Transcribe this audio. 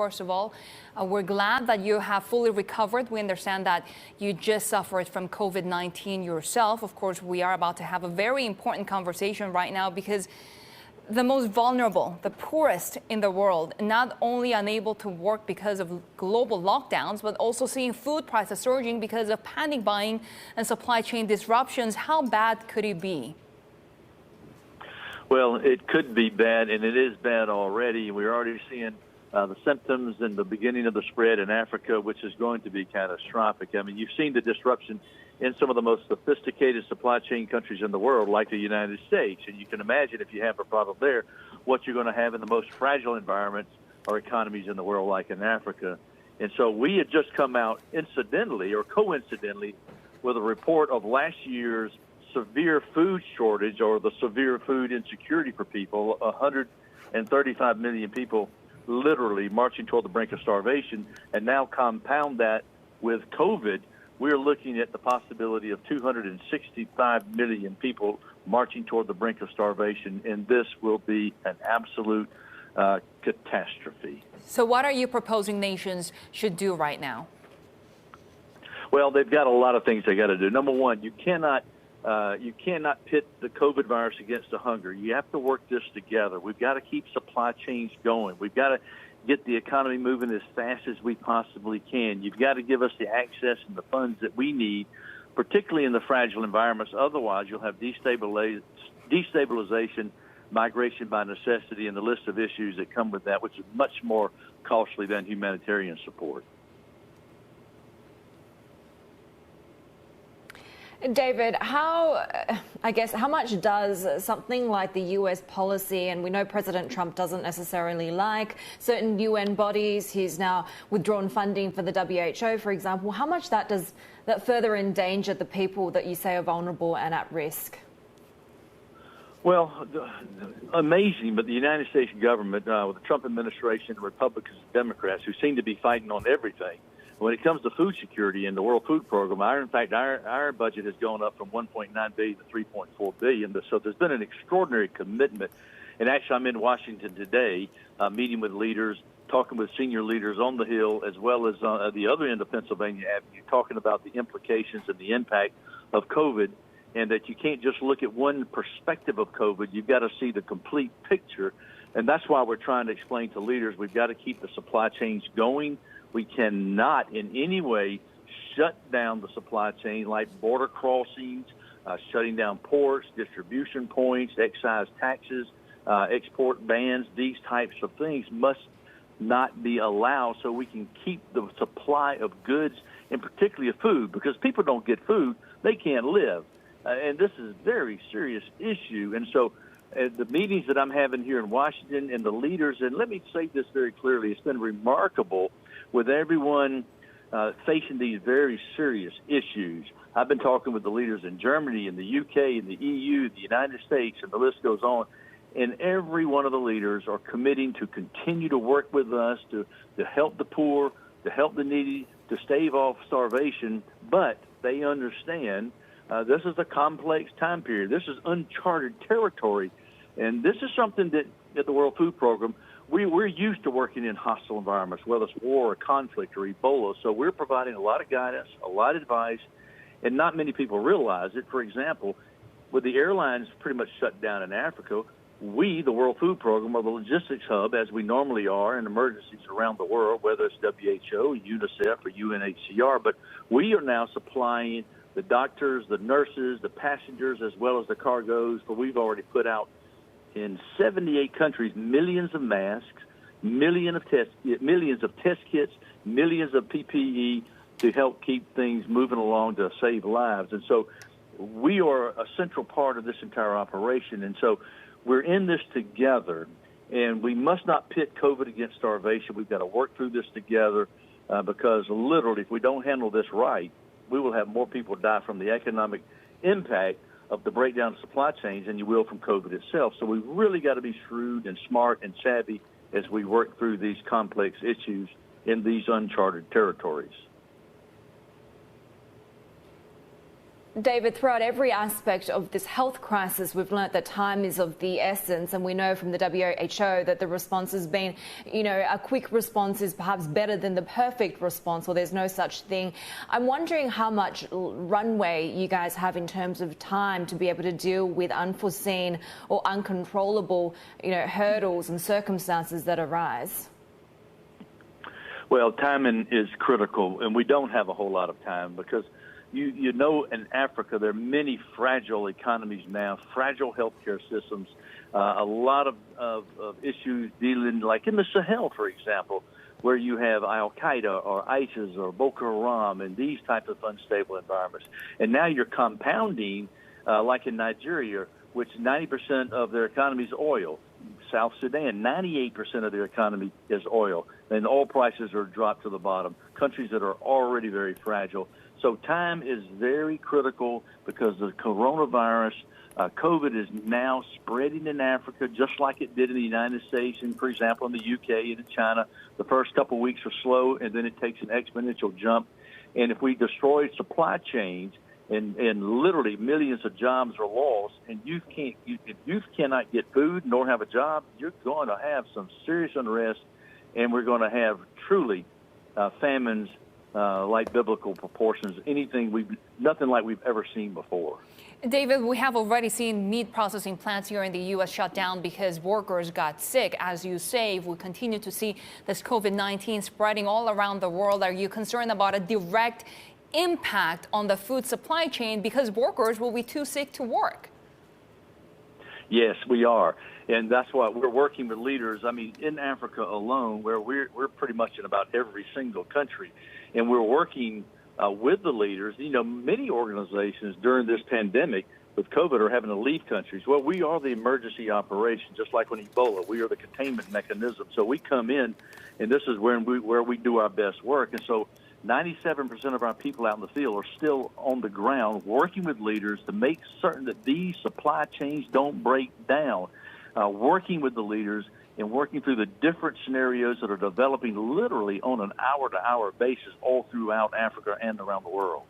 First of all, we're glad that you have fully recovered. We understand that you just suffered from COVID-19 yourself. Of course, we are about to have a very important conversation right now because the most vulnerable, the poorest in the world, not only unable to work because of global lockdowns, but also seeing food prices surging because of panic buying and supply chain disruptions. How bad could it be? Well, it could be bad, and it is bad already. We're already seeing the symptoms and the beginning of the spread in Africa, which is going to be catastrophic. I mean, you've seen the disruption in some of the most sophisticated supply chain countries in the world, like the United States. And you can imagine if you have a problem there, what you're going to have in the most fragile environments or economies in the world, like in Africa. And so we had just come out incidentally or coincidentally with a report of last year's severe food shortage or the severe food insecurity for people, 135 million people literally marching toward the brink of starvation, and now compound that with COVID, we're looking at the possibility of 265 million people marching toward the brink of starvation, and this will be an absolute catastrophe. So what are you proposing nations should do right now? Well, they've got a lot of things they got to do. Number one, you cannot pit the COVID virus against the hunger. You have to work this together. We've got to keep supply chains going. We've got to get the economy moving as fast as we possibly can. You've got to give us the access and the funds that we need, particularly in the fragile environments. Otherwise, you'll have destabilization, migration by necessity, and the list of issues that come with that, which is much more costly than humanitarian support. David, how much does something like the U.S. policy, and we know President Trump doesn't necessarily like certain UN bodies, he's now withdrawn funding for the WHO, for example, how much does that further endanger the people that you say are vulnerable and at risk? Well, amazing, but the United States government, with the Trump administration, Republicans and Democrats, who seem to be fighting on everything, when it comes to food security and the World Food Program, our budget has gone up from $1.9 billion to $3.4 billion. So there's been an extraordinary commitment. And actually, I'm in Washington today, meeting with leaders, talking with senior leaders on the Hill, as well as at the other end of Pennsylvania Avenue, talking about the implications and the impact of COVID, and that you can't just look at one perspective of COVID. You've got to see the complete picture. And that's why we're trying to explain to leaders we've got to keep the supply chains going. We cannot in any way shut down the supply chain, like border crossings, shutting down ports, distribution points, excise taxes, export bans. These types of things must not be allowed so we can keep the supply of goods, and particularly of food, because people don't get food, they can't live. And this is a very serious issue. And so the meetings that I'm having here in Washington and the leaders, and let me say this very clearly, it's been remarkable with everyone facing these very serious issues. I've been talking with the leaders in Germany, in the UK, in the EU, the United States, and the list goes on. And every one of the leaders are committing to continue to work with us to help the poor, to help the needy, to stave off starvation. But they understand this is a complex time period. This is uncharted territory. And this is something that at the World Food Program, we're used to working in hostile environments, whether it's war or conflict or Ebola. So we're providing a lot of guidance, a lot of advice, and not many people realize it. For example, with the airlines pretty much shut down in Africa, we, the World Food Program, are the logistics hub, as we normally are in emergencies around the world, whether it's WHO, UNICEF, or UNHCR. But we are now supplying the doctors, the nurses, the passengers, as well as the cargoes, for we've already put out in 78 countries, millions of masks, millions of test kits, millions of PPE to help keep things moving along to save lives. And so we are a central part of this entire operation. And so we're in this together, and we must not pit COVID against starvation. We've got to work through this together because literally if we don't handle this right, we will have more people die from the economic impact of the breakdown of supply chains than you will from COVID itself. So we've really got to be shrewd and smart and savvy as we work through these complex issues in these uncharted territories. David, throughout every aspect of this health crisis, we've learnt that time is of the essence, and we know from the WHO that the response has been, a quick response is perhaps better than the perfect response, or there's no such thing. I'm wondering how much runway you guys have in terms of time to be able to deal with unforeseen or uncontrollable, hurdles and circumstances that arise. Well, timing is critical, and we don't have a whole lot of time because in Africa, there are many fragile economies now, fragile healthcare systems, a lot of issues dealing, like in the Sahel, for example, where you have Al-Qaeda or ISIS or Boko Haram and these types of unstable environments. And now you're compounding, like in Nigeria, which 90% of their economy is oil. South Sudan, 98% of their economy is oil. And oil prices are dropped to the bottom. Countries that are already very fragile. So time is very critical because the coronavirus, COVID is now spreading in Africa just like it did in the United States and, for example, in the UK and in China. The first couple of weeks are slow, and then it takes an exponential jump. And if we destroy supply chains, and literally millions of jobs are lost, and if youth cannot get food nor have a job, you're going to have some serious unrest, and we're going to have truly famines like biblical proportions, nothing like we've ever seen before. David, we have already seen meat processing plants here in the U.S. shut down because workers got sick. As you say, we continue to see this COVID-19 spreading all around the world. Are you concerned about a direct impact on the food supply chain because workers will be too sick to work? Yes, we are. And that's why we're working with leaders. I mean, in Africa alone, where we're pretty much in about every single country, and we're working with the leaders. Many organizations during this pandemic with COVID are having to leave countries. Well, we are the emergency operation, just like when Ebola. We are the containment mechanism. So we come in, and this is where we do our best work. And so 97% of our people out in the field are still on the ground working with leaders to make certain that these supply chains don't break down, working with the leaders and working through the different scenarios that are developing literally on an hour-to-hour basis all throughout Africa and around the world.